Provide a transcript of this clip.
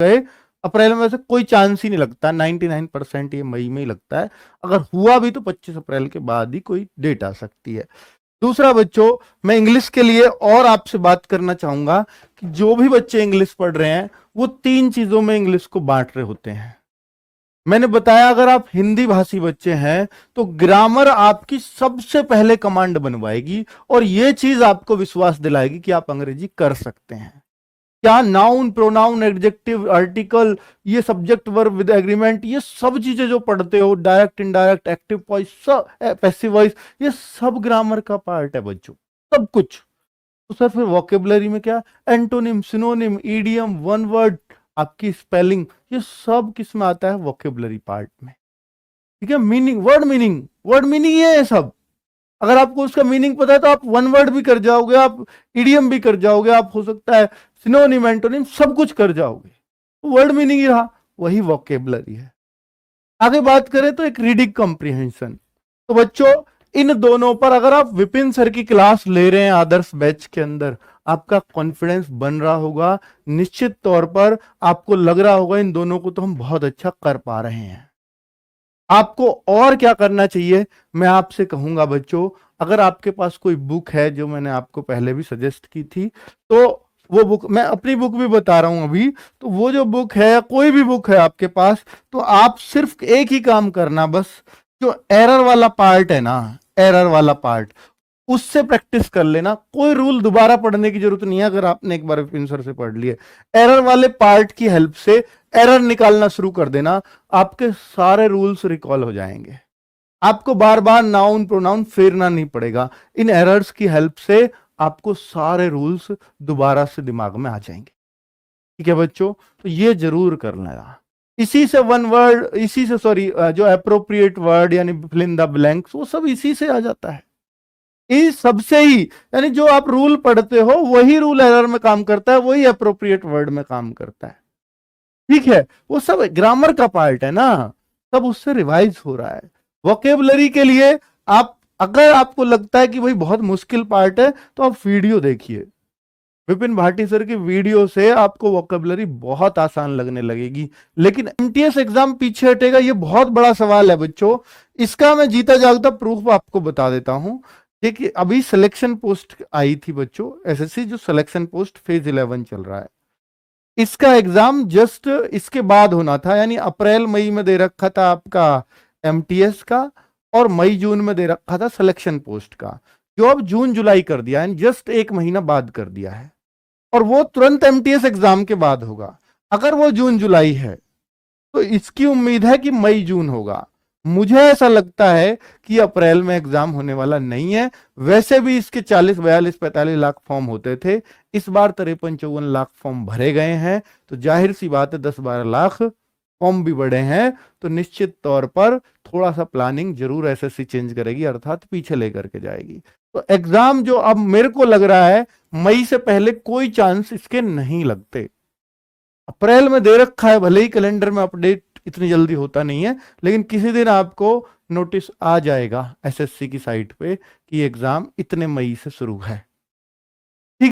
गए, अप्रैल में से कोई चांस ही नहीं लगता, 99% ये मई में ही लगता है। अगर हुआ भी तो 25 अप्रैल के बाद ही कोई डेट आ सकती है। दूसरा बच्चों, मैं इंग्लिश के लिए और आपसे बात करना चाहूंगा कि जो भी बच्चे इंग्लिश पढ़ रहे हैं वो 3 चीजों में इंग्लिश को बांट रहे होते हैं। मैंने बताया अगर आप हिंदी भाषी बच्चे हैं तो ग्रामर आपकी सबसे पहले कमांड बनवाएगी और यह चीज आपको विश्वास दिलाएगी कि आप अंग्रेजी कर सकते हैं। क्या नाउन, प्रोनाउन, एडजेक्टिव, आर्टिकल, ये सब्जेक्ट वर्ब विद एग्रीमेंट, ये सब चीजें जो पढ़ते हो, डायरेक्ट, इनडायरेक्ट, एक्टिव वॉइस, सब पैसिव वॉइस, ये सब ग्रामर का पार्ट है बच्चों, सब कुछ। तो सर फिर वोकेबलरी में क्या, antonym, synonym, idiom, one word, आपकी स्पेलिंग, ये सब किस में आता है, वोकेबलरी पार्ट में। ठीक है, मीनिंग, वर्ड मीनिंग ये है सब। अगर आपको उसका मीनिंग पता है तो आप वन वर्ड भी कर जाओगे, आप इडियम भी कर जाओगे, आप हो सकता है सिनोनिम, एंटोनिम सब कुछ कर जाओगे। तो वर्ड मीनिंग ही रहा, वही वोकेबलरी है। आगे बात करें तो एक रीडिंग कॉम्प्रिहेंशन। तो बच्चों इन दोनों पर अगर आप विपिन सर की क्लास ले रहे हैं आदर्श बैच के अंदर, आपका कॉन्फिडेंस बन रहा होगा, निश्चित तौर पर आपको लग रहा होगा इन दोनों को तो हम बहुत अच्छा कर पा रहे हैं। आपको और क्या करना चाहिए, मैं आपसे कहूंगा बच्चों, अगर आपके पास कोई बुक है, जो मैंने आपको पहले भी सजेस्ट की थी, तो वो बुक, मैं अपनी बुक भी बता रहा हूं अभी, तो वो जो बुक है या कोई भी बुक है आपके पास, तो आप सिर्फ एक ही काम करना, बस जो एरर वाला पार्ट है ना, एरर वाला पार्ट, उससे प्रैक्टिस कर लेना। कोई रूल दोबारा पढ़ने की जरूरत नहीं है, अगर आपने एक बार विपिन सर से पढ़ लिए, एरर वाले पार्ट की हेल्प से एरर निकालना शुरू कर देना, आपके सारे रूल्स रिकॉल हो जाएंगे। आपको बार बार नाउन प्रोनाउन फेरना नहीं पड़ेगा, इन एरर्स की हेल्प से आपको सारे रूल्स दोबारा से दिमाग में आ जाएंगे। ठीक है बच्चों, तो ये जरूर करना। इसी से वन वर्ड, इसी से सॉरी जो अप्रोप्रिएट वर्ड यानी फिल इन द ब्लैंक्स, वो सब इसी से आ जाता है, इस सबसे ही। यानी जो आप रूल पढ़ते हो वही रूल एरर में काम करता है, वही अप्रोप्रिएट वर्ड में काम करता है। ठीक है, वो सब ग्रामर का पार्ट है ना, सब उससे रिवाइज हो रहा है। वोकेबलरी के लिए आप, अगर आपको लगता है कि भाई बहुत मुश्किल पार्ट है, तो आप वीडियो देखिए, विपिन भाटी सर की वीडियो से आपको वोकेबलरी बहुत आसान लगने लगेगी। लेकिन एमटीएस एग्जाम पीछे हटेगा, ये बहुत बड़ा सवाल है बच्चों। इसका मैं जीता जागता प्रूफ आपको बता देता हूं। देखिए अभी सिलेक्शन पोस्ट आई थी बच्चों, एसएससी जो सिलेक्शन पोस्ट फेज 11 चल रहा है, इसका एग्जाम जस्ट इसके बाद होना था, यानी अप्रैल मई में दे रखा था आपका एमटीएस का, और मई जून में दे रखा था सिलेक्शन पोस्ट का, जो अब जून जुलाई कर दिया है, जस्ट एक महीना बाद कर दिया है, और वो तुरंत एमटीएस एग्जाम के बाद होगा। अगर वो जून जुलाई है तो इसकी उम्मीद है कि मई जून होगा। मुझे ऐसा लगता है कि अप्रैल में एग्जाम होने वाला नहीं है। वैसे भी इसके 40, 42, 45 लाख फॉर्म होते थे, इस बार 53, 54 लाख फॉर्म भरे गए हैं, तो जाहिर सी बात है 10-12 लाख फॉर्म भी बढ़े हैं, तो निश्चित तौर पर थोड़ा सा प्लानिंग जरूर एसएससी चेंज करेगी, अर्थात पीछे लेकर के जाएगी। तो एग्जाम जो अब मेरे को लग रहा है मई से पहले कोई चांस इसके नहीं लगते। अप्रैल में दे रखा है, भले ही कैलेंडर में अपडेट इतनी जल्दी होता नहीं है, लेकिन किसी दिन आपको नोटिस आ जाएगा एसएससी की साइट पे कि एग्जाम इतने मई से शुरू है।